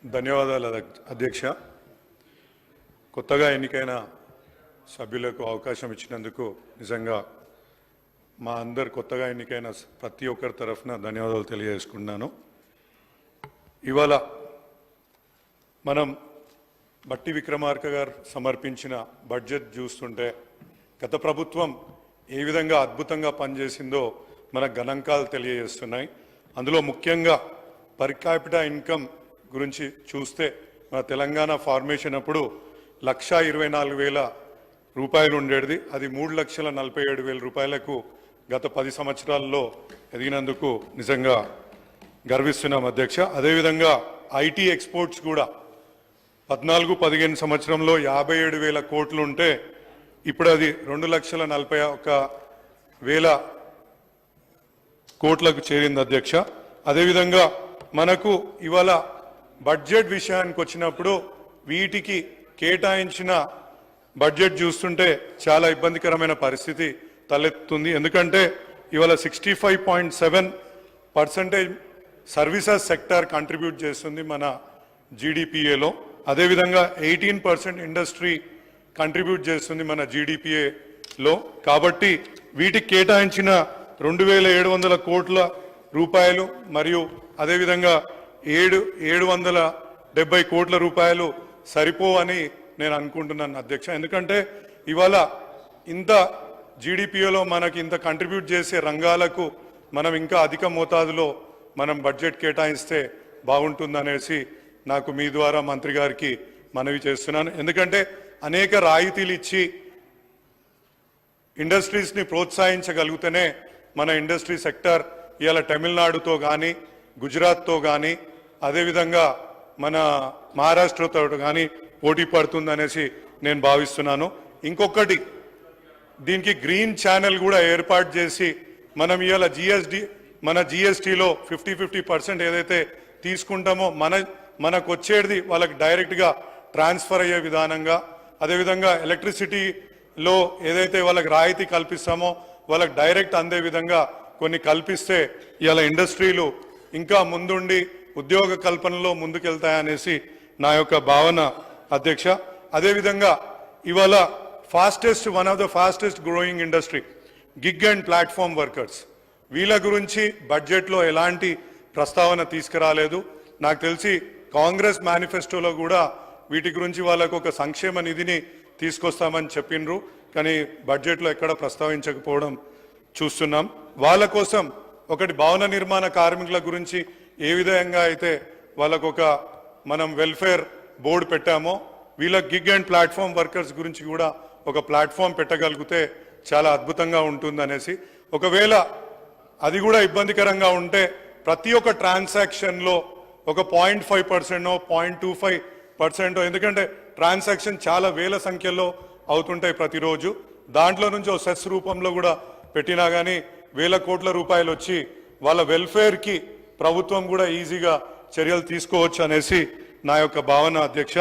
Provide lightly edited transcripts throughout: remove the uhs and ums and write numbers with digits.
ధన్యవాదాలు అధ్యక్ష. కొత్తగా ఎన్నికైన సభ్యులకు అవకాశం ఇచ్చినందుకు నిజంగా మా అందరు కొత్తగా ఎన్నికైన ప్రతి ఒక్కరి తరఫున ధన్యవాదాలు తెలియజేసుకున్నాను. ఇవాళ మనం బట్టి విక్రమార్క గారు సమర్పించిన బడ్జెట్ చూస్తుంటే గత ప్రభుత్వం ఏ విధంగా అద్భుతంగా పనిచేసిందో మన గణాంకాలు తెలియజేస్తున్నాయి. అందులో ముఖ్యంగా పర్ క్యాపిటా ఇన్కమ్ గురించి చూస్తే మన తెలంగాణ ఫార్మేషన్ అప్పుడు 1,24,000 రూపాయలు ఉండేది. అది 3,47,000 రూపాయలకు గత 10 సంవత్సరాల్లో ఎదిగినందుకు నిజంగా గర్విస్తున్నాం అధ్యక్ష. అదేవిధంగా ఐటీ ఎక్స్పోర్ట్స్ కూడా 14-15 సంవత్సరంలో 57,000 కోట్లు ఉంటే ఇప్పుడు అది 2,41,000 కోట్లకు చేరింది అధ్యక్ష. అదేవిధంగా మనకు ఇవాళ బడ్జెట్ విషయానికి వచ్చినప్పుడు వీటికి కేటాయించిన బడ్జెట్ చూస్తుంటే చాలా ఇబ్బందికరమైన పరిస్థితి తలెత్తుతుంది. ఎందుకంటే ఇవాళ 65.7% సర్వీసెస్ సెక్టార్ కంట్రిబ్యూట్ చేస్తుంది మన జీడిపిఏలో. అదేవిధంగా 18% ఇండస్ట్రీ కంట్రిబ్యూట్ చేస్తుంది మన జీడిపిఏలో. కాబట్టి వీటికి కేటాయించిన 2,700 కోట్ల రూపాయలు మరియు అదేవిధంగా 770 కోట్ల రూపాయలు సరిపోవని నేను అనుకుంటున్నాను అధ్యక్ష. ఎందుకంటే ఇవాళ ఇంత జీడిపిలో మనకి ఇంత కంట్రిబ్యూట్ చేసే రంగాలకు మనం ఇంకా అధిక మోతాదులో మనం బడ్జెట్ కేటాయిస్తే బాగుంటుందనేసి నాకు మీ ద్వారా మంత్రి గారికి మనవి చేస్తున్నాను. ఎందుకంటే అనేక రాయితీలు ఇచ్చి ఇండస్ట్రీస్ని ప్రోత్సహించగలిగితేనే మన ఇండస్ట్రీ సెక్టర్ ఇవాళ తమిళనాడుతో కానీ గుజరాత్తో కానీ అదేవిధంగా మన మహారాష్ట్రతో కానీ పోటీ పడుతుందనేసి నేను భావిస్తున్నాను. ఇంకొకటి దీనికి గ్రీన్ ఛానల్ కూడా ఏర్పాటు చేసి మనం ఇవాళ మన జిఎస్టీలో 50% ఏదైతే తీసుకుంటామో మనకు వచ్చేది వాళ్ళకి డైరెక్ట్గా ట్రాన్స్ఫర్ అయ్యే విధానంగా, అదేవిధంగా ఎలక్ట్రిసిటీలో ఏదైతే వాళ్ళకి రాయితీ కల్పిస్తామో వాళ్ళకి డైరెక్ట్ అందే విధంగా కొన్ని కల్పిస్తే ఇవాళ ఇండస్ట్రీలు ఇంకా ముందుండి ఉద్యోగ కల్పనలో ముందుకెళ్తాయనేసి నా యొక్క భావన అధ్యక్ష. అదేవిధంగా ఇవాళ one of the fastest growing industry gig and platform workers, వీళ్ళ గురించి బడ్జెట్లో ఎలాంటి ప్రస్తావన తీసుకురాలేదు. నాకు తెలిసి కాంగ్రెస్ మేనిఫెస్టోలో కూడా వీటి గురించి వాళ్ళకు ఒక సంక్షేమ నిధిని తీసుకొస్తామని చెప్పిండ్రు, కానీ బడ్జెట్లో ఎక్కడ ప్రస్తావించకపోవడం చూస్తున్నాం. వాళ్ళ కోసం ఒకటి భవన నిర్మాణ కార్మికుల గురించి ఏ విధంగా అయితే వాళ్ళకు ఒక మనం వెల్ఫేర్ బోర్డు పెట్టామో వీళ్ళ గిగ్ అండ్ ప్లాట్ఫామ్ వర్కర్స్ గురించి కూడా ఒక ప్లాట్ఫామ్ పెట్టగలిగితే చాలా అద్భుతంగా ఉంటుందనేసి, ఒకవేళ అది కూడా ఇబ్బందికరంగా ఉంటే ప్రతి ఒక్క ట్రాన్సాక్షన్లో ఒక 0.5%, 0.25%, ఎందుకంటే ట్రాన్సాక్షన్ చాలా వేల సంఖ్యలో అవుతుంటాయి ప్రతిరోజు, దాంట్లో నుంచి ఒక సెస్ రూపంలో కూడా పెట్టినా కానీ 1,000 కోట్ల రూపాయలు వచ్చి వాళ్ళ వెల్ఫేర్కి ప్రభుత్వం కూడా ఈజీగా చర్యలు తీసుకోవచ్చు అనేసి నా యొక్క భావన అధ్యక్ష.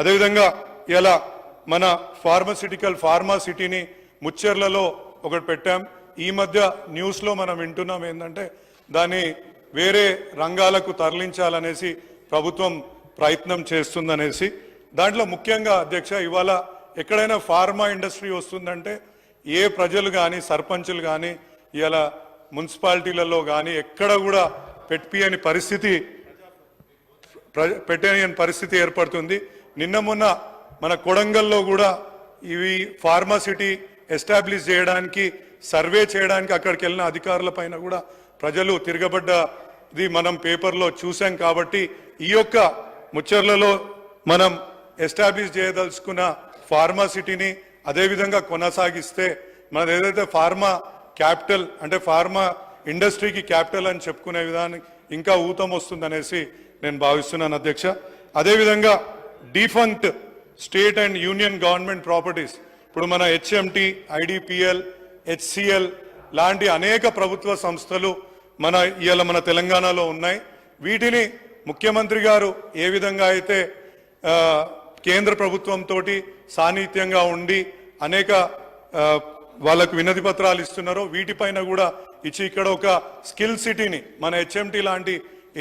అదేవిధంగా ఇలా మన ఫార్మా సిటీని ముచ్చెర్లలో ఒకటి పెట్టాం. ఈ మధ్య న్యూస్లో మనం వింటున్నాం ఏంటంటే దాన్ని వేరే రంగాలకు తరలించాలనేసి ప్రభుత్వం ప్రయత్నం చేస్తుందనేసి. దాంట్లో ముఖ్యంగా అధ్యక్ష ఇవాళ ఎక్కడైనా ఫార్మా ఇండస్ట్రీ వస్తుందంటే ఏ ప్రజలు కానీ సర్పంచులు కానీ ఇలా మున్సిపాలిటీలలో కానీ ఎక్కడ కూడా పెట్టని పరిస్థితి ఏర్పడుతుంది. నిన్న మొన్న మన కొడంగల్లో కూడా ఇవి ఫార్మా సిటీ ఎస్టాబ్లిష్ చేయడానికి సర్వే చేయడానికి అక్కడికి వెళ్ళిన అధికారుల పైన కూడా ప్రజలు తిరగబడ్డది మనం పేపర్లో చూసాం. కాబట్టి ఈ యొక్క ముచ్చర్లలో మనం ఎస్టాబ్లిష్ చేయదలుచుకున్న ఫార్మా సిటీని అదేవిధంగా కొనసాగిస్తే మన ఏదైతే ఫార్మా క్యాపిటల్ అంటే ఫార్మా ఇండస్ట్రీకి క్యాపిటల్ అని చెప్పుకునే విధానం ఇంకా ఊతం వస్తుందనేసి నేను భావిస్తున్నాను అధ్యక్ష. అదేవిధంగా defunct state and union government properties, ఇప్పుడు మన హెచ్ఎంటి, ఐడిపిఎల్, హెచ్సిఎల్ లాంటి అనేక ప్రభుత్వ సంస్థలు మన తెలంగాణలో ఉన్నాయి. వీటిని ముఖ్యమంత్రి గారు ఏ విధంగా అయితే కేంద్ర ప్రభుత్వంతో సాన్నిహిత్యంగా ఉండి అనేక వాళ్ళకు వినతి పత్రాలు ఇస్తున్నారో వీటిపైన కూడా ఇచ్చి ఇక్కడ ఒక స్కిల్ సిటీని మన హెచ్ఎంటి లాంటి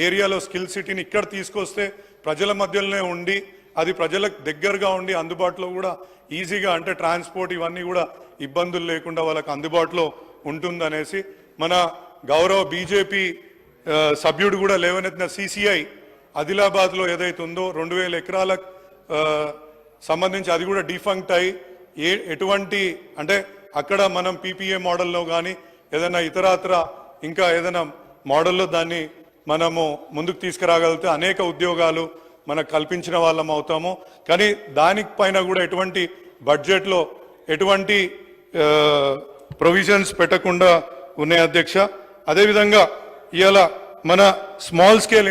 ఏరియాలో స్కిల్ సిటీని ఇక్కడ తీసుకొస్తే ప్రజల మధ్యలోనే ఉండి అది ప్రజలకు దగ్గరగా ఉండి అందుబాటులో కూడా ఈజీగా అంటే ట్రాన్స్పోర్ట్ ఇవన్నీ కూడా ఇబ్బందులు లేకుండా వాళ్ళకి అందుబాటులో ఉంటుందనేసి మన గౌరవ బీజేపీ సభ్యుడు కూడా లేవనెత్తిన సిసిఐ ఆదిలాబాద్లో ఏదైతే ఉందో 2000 ఎకరాల సంబంధించి అది కూడా డిఫంక్ట్ అయి ఎటువంటి అంటే అక్కడ మనం పీపీఏ మోడల్లో కానీ ఏదైనా ఇతరత్ర ఇంకా ఏదైనా మోడల్లో దాన్ని మనము ముందుకు తీసుకురాగలిగితే అనేక ఉద్యోగాలు మనకు కల్పించిన వాళ్ళం అవుతాము. కానీ దానిపైన కూడా ఎటువంటి బడ్జెట్లో ఎటువంటి ప్రొవిజన్స్ పెట్టకుండా ఉన్నాయి అధ్యక్ష. అదేవిధంగా ఇవాళ మన స్మాల్ స్కేల్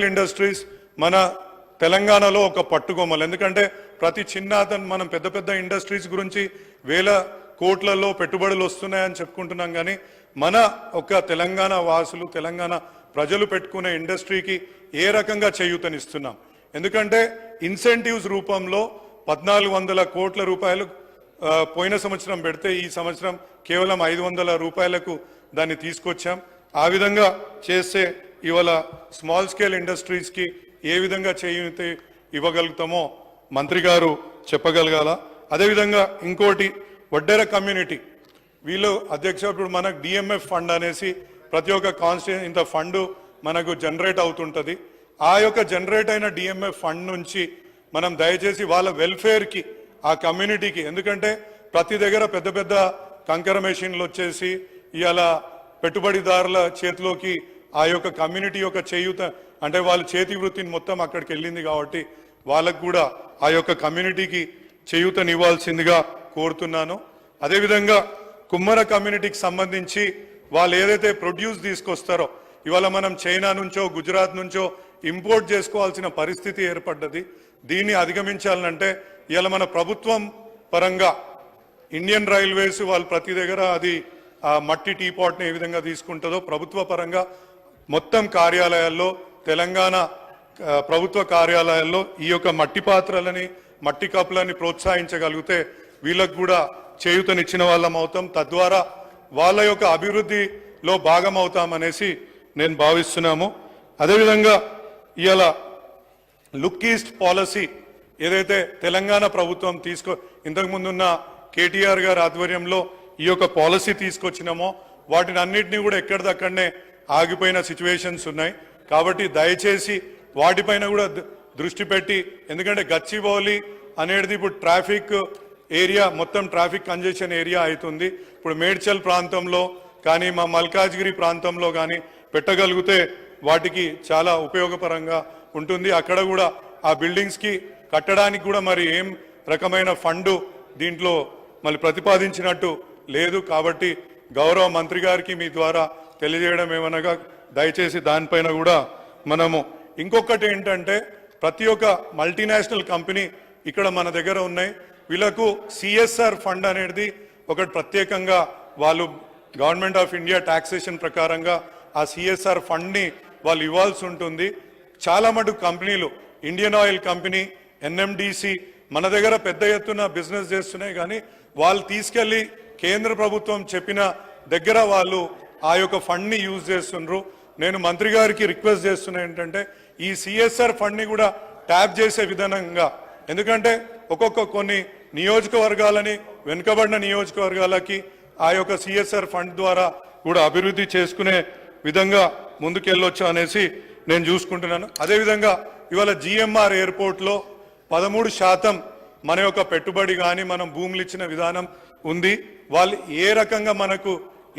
ఇండస్ట్రీస్ మన తెలంగాణలో ఒక పట్టుకొమ్మలు. ఎందుకంటే ప్రతి చిన్న మనం పెద్ద పెద్ద ఇండస్ట్రీస్ గురించి వేల కోట్లలో పెట్టుబడులు వస్తున్నాయని చెప్పుకుంటున్నాం, కానీ మన ఒక తెలంగాణ వాసులు తెలంగాణ ప్రజలు పెట్టుకునే ఇండస్ట్రీకి ఏ రకంగా చేయూతనిస్తున్నాం. ఎందుకంటే ఇన్సెంటివ్స్ రూపంలో 1400 కోట్ల రూపాయలు పోయిన సంవత్సరం పెడితే ఈ సంవత్సరం కేవలం 500 రూపాయలకు దాన్ని తీసుకొచ్చాం. ఆ విధంగా చేస్తే ఇవాళ స్మాల్ స్కేల్ ఇండస్ట్రీస్కి ఏ విధంగా చేయూత ఇవ్వగలుగుతామో మంత్రి గారు చెప్పగలగాల. అదేవిధంగా ఇంకోటి వడ్డెర కమ్యూనిటీ వీళ్ళు అధ్యక్ష ఇప్పుడు మనకు డిఎంఎఫ్ ఫండ్ అనేసి ప్రతి ఒక్క కాన్స్టిట్యూషన్ ఇంత ఫండ్ మనకు జనరేట్ అవుతుంటుంది. ఆ యొక్క జనరేట్ అయిన డిఎంఎఫ్ ఫండ్ నుంచి మనం దయచేసి వాళ్ళ వెల్ఫేర్కి ఆ కమ్యూనిటీకి, ఎందుకంటే ప్రతి దగ్గర పెద్ద పెద్ద కంకర మెషిన్లు వచ్చేసి ఇవాళ పెట్టుబడిదారుల చేతిలోకి ఆ యొక్క కమ్యూనిటీ యొక్క చేయూత అంటే వాళ్ళ చేతి వృత్తిని మొత్తం అక్కడికి వెళ్ళింది కాబట్టి వాళ్ళకు కూడా ఆ యొక్క కమ్యూనిటీకి చేయూతనివ్వాల్సిందిగా కోరుతున్నాను. అదేవిధంగా కుమ్మర కమ్యూనిటీకి సంబంధించి వాళ్ళు ఏదైతే ప్రొడ్యూస్ తీసుకొస్తారో ఇవాళ మనం చైనా నుంచో గుజరాత్ నుంచో ఇంపోర్ట్ చేసుకోవాల్సిన పరిస్థితి ఏర్పడ్డది. దీన్ని అధిగమించాలంటే ఇవాళ మన ప్రభుత్వం పరంగా ఇండియన్ రైల్వేస్ వాళ్ళు ప్రతి దగ్గర అది ఆ మట్టి టీపాట్ని ఏ విధంగా తీసుకుంటుందో ప్రభుత్వ పరంగా మొత్తం కార్యాలయాల్లో తెలంగాణ ప్రభుత్వ కార్యాలయాల్లో ఈ యొక్క మట్టి పాత్రలని మట్టి కప్పులని ప్రోత్సహించగలిగితే వీళ్ళకు కూడా చేయూతనిచ్చిన వాళ్ళం అవుతాం. తద్వారా వాళ్ళ యొక్క అభివృద్ధిలో భాగం అవుతామనేసి నేను భావిస్తున్నాము. అదేవిధంగా ఇవాళ లుక్ ఈస్ట్ పాలసీ ఏదైతే తెలంగాణ ప్రభుత్వం ఇంతకుముందున్న కేటీఆర్ గారి ఆధ్వర్యంలో ఈ యొక్క పాలసీ తీసుకొచ్చినామో వాటిని అన్నింటినీ కూడా ఎక్కడిదక్కడనే ఆగిపోయిన సిచ్యువేషన్స్ ఉన్నాయి. కాబట్టి దయచేసి వాటిపైన కూడా దృష్టి పెట్టి, ఎందుకంటే గచ్చిబౌలి అనేది ఇప్పుడు ట్రాఫిక్ ఏరియా మొత్తం ట్రాఫిక్ కంజెషన్ ఏరియా అవుతుంది. ఇప్పుడు మేడ్చల్ ప్రాంతంలో కానీ మా మల్కాజ్గిరి ప్రాంతంలో కానీ పెట్టగలిగితే వాటికి చాలా ఉపయోగపరంగా ఉంటుంది. అక్కడ కూడా ఆ బిల్డింగ్స్కి కట్టడానికి కూడా మరి ఏం రకమైన ఫండు దీంట్లో మళ్ళీ ప్రతిపాదించినట్టు లేదు. కాబట్టి గౌరవ మంత్రి గారికి మీ ద్వారా తెలియజేయడం ఏమనగా దయచేసి దానిపైన కూడా మనము ఇంకొకటి ఏంటంటే ప్రతి ఒక్క మల్టీనేషనల్ కంపెనీ ఇక్కడ మన దగ్గర ఉన్నాయి. వీళ్ళకు సిఎస్ఆర్ ఫండ్ అనేది ఒకటి ప్రత్యేకంగా వాళ్ళు గవర్నమెంట్ ఆఫ్ ఇండియా టాక్సేషన్ ప్రకారంగా ఆ సిఎస్ఆర్ ఫండ్ని వాళ్ళు ఇవ్వాల్సి ఉంటుంది. చాలా మటుకు కంపెనీలు ఇండియన్ ఆయిల్ కంపెనీ, ఎన్ఎండిసి మన దగ్గర పెద్ద ఎత్తున బిజినెస్ చేస్తున్నాయి, కానీ వాళ్ళు తీసుకెళ్లి కేంద్ర ప్రభుత్వం చెప్పిన దగ్గర వాళ్ళు ఆ యొక్క ఫండ్ని యూజ్ చేస్తున్నారు. నేను మంత్రి గారికి రిక్వెస్ట్ చేస్తున్నా ఏంటంటే ఈ సిఎస్ఆర్ ఫండ్ని కూడా ట్యాప్ చేసే విధానంగా, ఎందుకంటే ఒక్కొక్క కొన్ని నియోజకవర్గాలని వెనుకబడిన నియోజకవర్గాలకి ఆ యొక్క సిఎస్ఆర్ ఫండ్ ద్వారా కూడా అభివృద్ధి చేసుకునే విధంగా ముందుకెళ్ళొచ్చు అనేసి నేను చూసుకుంటున్నాను. అదేవిధంగా ఇవాళ జిఎంఆర్ ఎయిర్పోర్ట్లో 13% మన యొక్క పెట్టుబడి కానీ మనం భూములు ఇచ్చిన విధానం ఉంది. వాళ్ళు ఏ రకంగా మనకు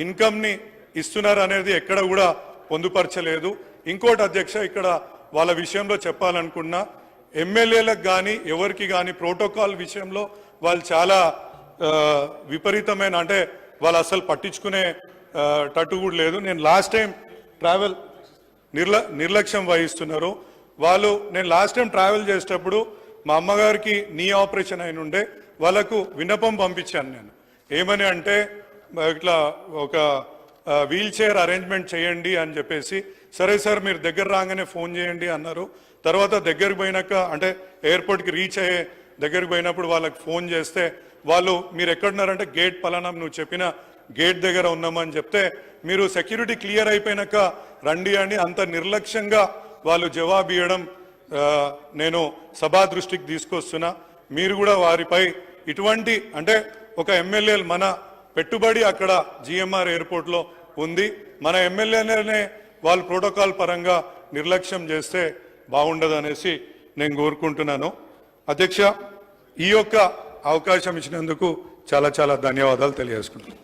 ఇన్కమ్ని ఇస్తున్నారు అనేది ఎక్కడ కూడా పొందుపరచలేదు. ఇంకోటి అధ్యక్ష, ఇక్కడ వాళ్ళ విషయంలో చెప్పాలనుకున్నా ఎమ్మెల్యేలకు కానీ ఎవరికి కానీ ప్రోటోకాల్ విషయంలో వాళ్ళు చాలా విపరీతమైన అంటే వాళ్ళు అసలు పట్టించుకునే టట్టు కూడా లేదు. నేను లాస్ట్ టైం ట్రావెల్ నిర్లక్ష్యం వహిస్తున్నారు వాళ్ళు. నేను లాస్ట్ టైం ట్రావెల్ చేసేటప్పుడు మా అమ్మగారికి నీ ఆపరేషన్ అయిన ఉండే వాళ్ళకు విన్నపం పంపించాను నేను. ఏమని అంటే ఇట్లా ఒక వీల్ చైర్ అరేంజ్మెంట్ చేయండి అని చెప్పేసి, సరే సార్ మీరు దగ్గర రాగానే ఫోన్ చేయండి అన్నారు. తర్వాత దగ్గరికి పోయినాక అంటే ఎయిర్పోర్ట్కి రీచ్ అయ్యే దగ్గరికి పోయినప్పుడు వాళ్ళకి ఫోన్ చేస్తే వాళ్ళు మీరు ఎక్కడున్నారంటే గేట్ పలానా నువ్వు చెప్పిన గేట్ దగ్గర ఉన్నామని చెప్తే మీరు సెక్యూరిటీ క్లియర్ అయిపోయినాక రండి అని అంత నిర్లక్ష్యంగా వాళ్ళు జవాబు ఇవ్వడం నేను సభా దృష్టికి తీసుకొస్తున్నా. మీరు కూడా వారిపై ఇటువంటి అంటే ఒక ఎమ్మెల్యేలు మన పెట్టుబడి అక్కడ జిఎంఆర్ ఎయిర్పోర్ట్లో ఉంది, మన ఎమ్మెల్యేనే వాళ్ళు ప్రోటోకాల్ పరంగా నిర్లక్ష్యం చేస్తే బాగుండదు అనేసి నేను కోరుకుంటున్నాను. అధ్యక్ష, ఈ యొక్క అవకాశం ఇచ్చినందుకు చాలా చాలా ధన్యవాదాలు తెలియజేసుకుంటున్నాను.